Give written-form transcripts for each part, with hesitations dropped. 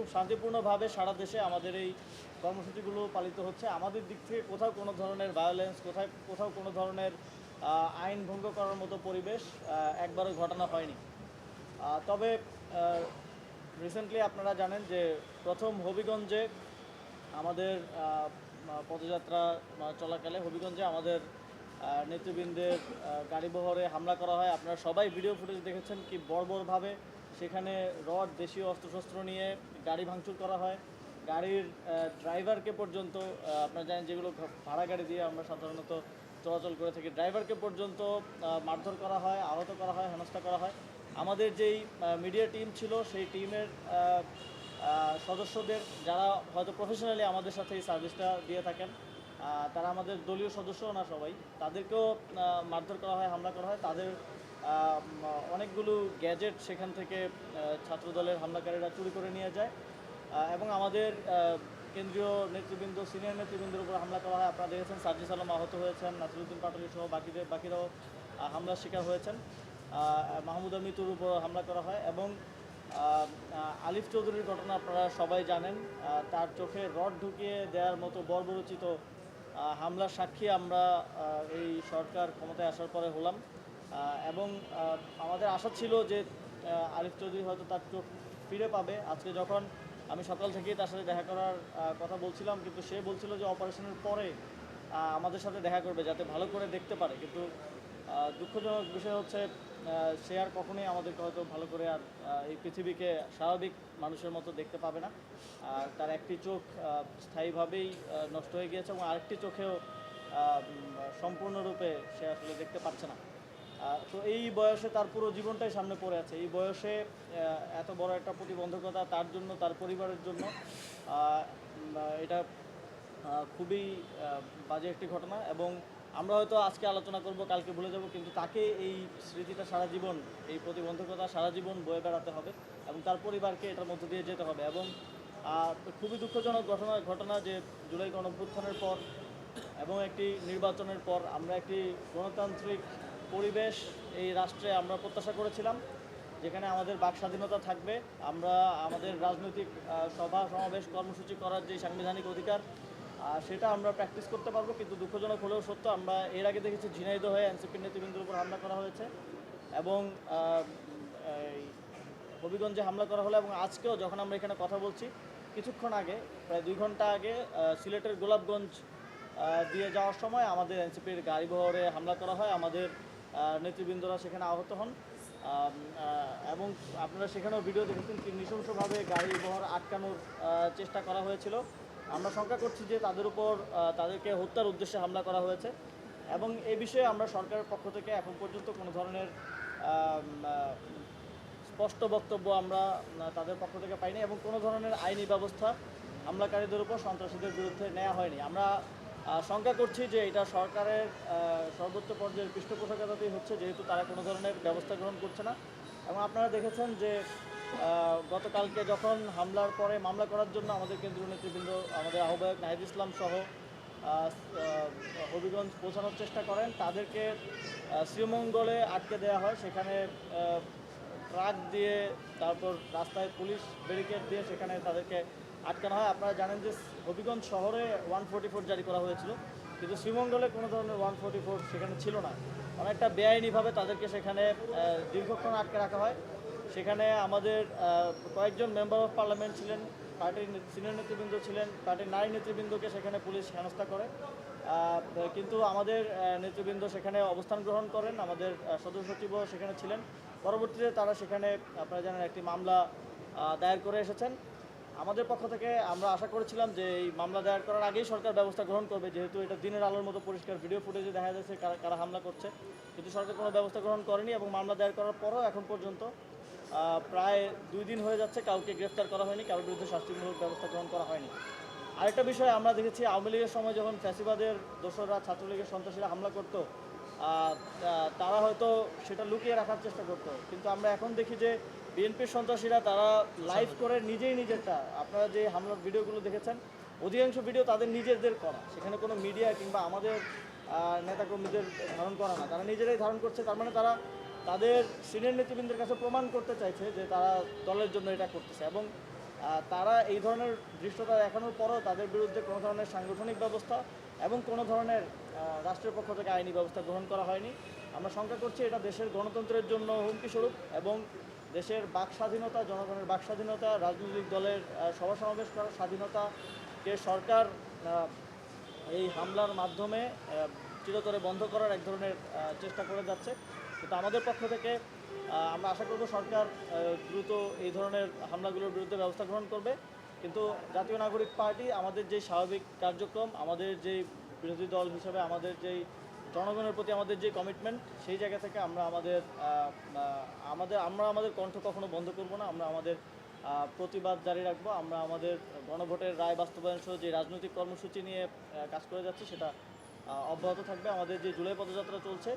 খুব শান্তিপূর্ণভাবে সারা দেশে আমাদের এই কর্মসূচিগুলো পালিত হচ্ছে। আমাদের দিক থেকে কোথাও কোনো ধরনের ভায়োলেন্স, কোথাও কোনো ধরনের আইন ভঙ্গ করার মতো পরিবেশ একবারও ঘটানো হয়নি। তবে রিসেন্টলি আপনারা জানেন যে প্রথম হবিগঞ্জে আমাদের পদযাত্রা চলাকালে হবিগঞ্জে আমাদের নেতৃবৃন্দের গাড়িবহরে হামলা করা হয়। আপনারা সবাই ভিডিও ফুটেজ দেখেছেন কি বর্বরভাবে সেখানে রড, দেশীয় অস্ত্রশস্ত্র নিয়ে গাড়ি ভাঙচুর করা হয়। গাড়ির ড্রাইভারকে পর্যন্ত আপনারা জানেন যেগুলো ভাড়া গাড়ি দিয়ে আমরা সাধারণত চলাচল করে থাকি, ড্রাইভারকে পর্যন্ত মারধর করা হয়, আহত করা হয়, হেনস্থা করা হয়। আমাদের যেই মিডিয়া টিম ছিল সেই টিমের সদস্যদের, যারা হয়তো প্রফেশনালি আমাদের সাথে এই সার্ভিসটা দিয়ে থাকেন, তারা আমাদের দলীয় সদস্যও না সবাই, তাদেরকেও মারধর করা হয়, হামলা করা হয়। তাদের অনেকগুলো গ্যাজেট সেখান থেকে ছাত্রদলের হামলাকারীরা চুরি করে নিয়ে যায় এবং আমাদের কেন্দ্রীয় নেতৃবৃন্দ, সিনিয়র নেতৃবৃন্দের উপর হামলা করা হয়। আপনারা দেখেছেন সার্জিস আলম আহত হয়েছেন, নাসিরুদ্দিন পাটোয়ারি সহ বাকিরাও হামলার শিকার হয়েছেন। মাহমুদা মিতুর উপর হামলা করা হয় এবং আলিফ চৌধুরীর ঘটনা আপনারা সবাই জানেন। তার চোখে রড ঢুকিয়ে দেওয়ার মতো বর্বরোচিত হামলার সাক্ষী আমরা এই সরকার ক্ষমতায় আসার পরে হলাম এবং আমাদের আশা ছিল যে আলিফ চৌধুরী হয়তো তার চোখ ফিরে পাবে। আজকে যখন আমি সকাল থেকেই তার সাথে দেখা করার কথা বলছিলাম, কিন্তু সে বলছিল যে অপারেশনের পরে আমাদের সাথে দেখা করবে যাতে ভালো করে দেখতে পারে। কিন্তু দুঃখজনক বিষয় হচ্ছে সে আর কখনোই আমাদেরকে হয়তো ভালো করে আর এই পৃথিবীকে স্বাভাবিক মানুষের মতো দেখতে পাবে না। আর তার একটি চোখ স্থায়ীভাবেই নষ্ট হয়ে গিয়েছে এবং আরেকটি চোখেও সম্পূর্ণরূপে সে আসলে দেখতে পাচ্ছে না। তো এই বয়সে তার পুরো জীবনটাই সামনে পড়ে আছে। এই বয়সে এত বড় একটা প্রতিবন্ধকতা তার জন্য, তার পরিবারের জন্য এটা খুবই বাজে একটি ঘটনা এবং আমরা হয়তো আজকে আলোচনা করব, কালকে ভুলে যাব, কিন্তু তাকে এই স্মৃতিটা সারা জীবন, এই প্রতিবন্ধকতা সারা জীবন বয়ে বেড়াতে হবে এবং তার পরিবারকে এটার মধ্য দিয়ে যেতে হবে। এবং খুবই দুঃখজনক ঘটনা যে জুলাই গণঅভ্যুত্থানের পর এবং একটি নির্বাচনের পর আমরা একটি গণতান্ত্রিক পরিবেশ এই রাষ্ট্রে আমরা প্রত্যাশা করেছিলাম, যেখানে আমাদের বাক স্বাধীনতা থাকবে, আমরা আমাদের রাজনৈতিক সভা সমাবেশ কর্মসূচি করার যে সাংবিধানিক অধিকার সেটা আমরা প্র্যাকটিস করতে পারবো। কিন্তু দুঃখজনক হলেও সত্য, আমরা এর আগে দেখেছি ঝিনাইদহে এনসিপির নেতৃবৃন্দের উপর হামলা করা হয়েছে এবং এই হবিগঞ্জে হামলা করা হলো এবং আজকেও যখন আমরা এখানে কথা বলছি কিছুক্ষণ আগে, প্রায় 2 ঘন্টা আগে সিলেটের গোলাপগঞ্জ দিয়ে যাওয়ার সময় আমাদের এনসিপির গাড়িবহরে হামলা করা হয়। আমাদের নেতৃবৃন্দরা সেখানে আহত হন এবং আপনারা সেখানেও ভিডিও দেখেছেন কি নৃশংসভাবে গাড়িবহর আটকানোর চেষ্টা করা হয়েছিল। আমরা শঙ্কা করছি যে তাদের উপর তাদেরকে হত্যার উদ্দেশ্যে হামলা করা হয়েছে এবং এ বিষয়ে আমরা সরকারের পক্ষ থেকে এখন পর্যন্ত কোনো ধরনের স্পষ্ট বক্তব্য আমরা তাদের পক্ষ থেকে পাইনি এবং কোনো ধরনের আইনি ব্যবস্থা হামলাকারীদের উপর, সন্ত্রাসীদের বিরুদ্ধে নেওয়া হয়নি। আমরা শঙ্কা করছি যে এটা সরকারের সর্বোচ্চ পর্যায়ের পৃষ্ঠপোষকতাতেই হচ্ছে, যেহেতু তারা কোনো ধরনের ব্যবস্থা গ্রহণ করছে না। এবং আপনারা দেখেছেন যে গতকালকে যখন হামলার পরে মামলা করার জন্য আমাদের কেন্দ্রীয় নেতৃবৃন্দ, আমাদের আহ্বায়ক নাহিদ ইসলাম সহ হবিগঞ্জ পৌঁছানোর চেষ্টা করেন, তাদেরকে শ্রীমঙ্গলে আটকে দেওয়া হয়। সেখানে ট্রাক দিয়ে, তারপর রাস্তায় পুলিশ ব্যারিকেড দিয়ে সেখানে তাদেরকে আটকানো হয়। আপনারা জানেন যে হবিগঞ্জ শহরে 144 জারি করা হয়েছিল, কিন্তু শ্রীমঙ্গলে কোনো ধরনের 144 সেখানে ছিল না। অনেকটা বেআইনিভাবে তাদেরকে সেখানে দীর্ঘক্ষণ আটকে রাখা হয়। সেখানে আমাদের কয়েকজন মেম্বার অফ পার্লামেন্ট ছিলেন, পার্টির সিনিয়র নেতৃবৃন্দ ছিলেন, পার্টির নারী নেতৃবৃন্দকে সেখানে পুলিশ হেনস্থা করে, কিন্তু আমাদের নেতৃবৃন্দ সেখানে অবস্থান গ্রহণ করেন, আমাদের সদস্য সচিবও সেখানে ছিলেন। পরবর্তীতে তারা সেখানে আপনারা জানেন একটি মামলা দায়ের করে এসেছেন। আমাদের পক্ষ থেকে আমরা আশা করেছিলাম যে এই মামলা দায়ের করার আগেই সরকার ব্যবস্থা গ্রহণ করবে, যেহেতু এটা দিনের আলোর মতো পরিষ্কার ভিডিও ফুটেজে দেখা যাচ্ছে কারা হামলা করছে, কিন্তু সরকার কোনো ব্যবস্থা গ্রহণ করেনি এবং মামলা দায়ের করার পরও এখন পর্যন্ত প্রায় 2 দিন হয়ে যাচ্ছে কাউকে গ্রেফতার করা হয়নি, কারোর বিরুদ্ধে শাস্তিমূলক ব্যবস্থা গ্রহণ করা হয়নি। আরেকটা বিষয় আমরা দেখেছি, আওয়ামী লীগের সময় যখন ফ্যাসিবাদের দোসররা ছাত্রলীগের সন্ত্রাসীরা হামলা করতো, তারা হয়তো সেটা লুকিয়ে রাখার চেষ্টা করতো, কিন্তু আমরা এখন দেখি যে বিএনপির সন্ত্রাসীরা তারা লাইভ করে নিজেরটা, আপনারা যে হামলার ভিডিওগুলো দেখেছেন অধিকাংশ ভিডিও তাদের নিজেদের করা, সেখানে কোনো মিডিয়া কিংবা আমাদের নেতাকর্মীদের ধারণ করা না, তারা নিজেরাই ধারণ করছে। তার মানে তারা তাদের সিনিয়র নেতৃবৃন্দের কাছে প্রমাণ করতে চাইছে যে তারা দলের জন্য এটা করতেছে এবং তারা এই ধরনের দৃশ্যতা দেখানোর পরও তাদের বিরুদ্ধে কোনো ধরনের সাংগঠনিক ব্যবস্থা এবং কোনো ধরনের রাষ্ট্রের পক্ষ থেকে আইনি ব্যবস্থা গ্রহণ করা হয়নি। আমরা শঙ্কা করছি এটা দেশের গণতন্ত্রের জন্য হুমকি স্বরূপ এবং দেশের বাক স্বাধীনতা, জনগণের বাক স্বাধীনতা, রাজনৈতিক দলের সভা সমাবেশ করার স্বাধীনতাকে সরকার এই হামলার মাধ্যমে চিরতরে বন্ধ করার এক ধরনের চেষ্টা করে যাচ্ছে। কিন্তু আমাদের পক্ষ থেকে আমরা আশা করব সরকার দ্রুত এই ধরনের হামলাগুলোর বিরুদ্ধে ব্যবস্থা গ্রহণ করবে। কিন্তু জাতীয় নাগরিক পার্টি আমাদের যেই স্বাভাবিক কার্যক্রম, আমাদের যেই বিরোধী দল হিসেবে আমাদের যেই জনগণের প্রতি আমাদের যে কমিটমেন্ট, সেই জায়গা থেকে আমরা আমাদের কণ্ঠ কখনো বন্ধ করব না। আমরা আমাদের প্রতিবাদ জারি রাখবো। আমরা আমাদের গণভোটের রায় বাস্তবায়ন সহ যে রাজনৈতিক কর্মসূচি নিয়ে কাজ করে যাচ্ছি সেটা অব্যাহত থাকবে। আমাদের যে জুলাই পদযাত্রা চলছে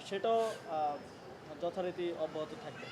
সেটাও যথারীতি অব্যাহত থাকবে।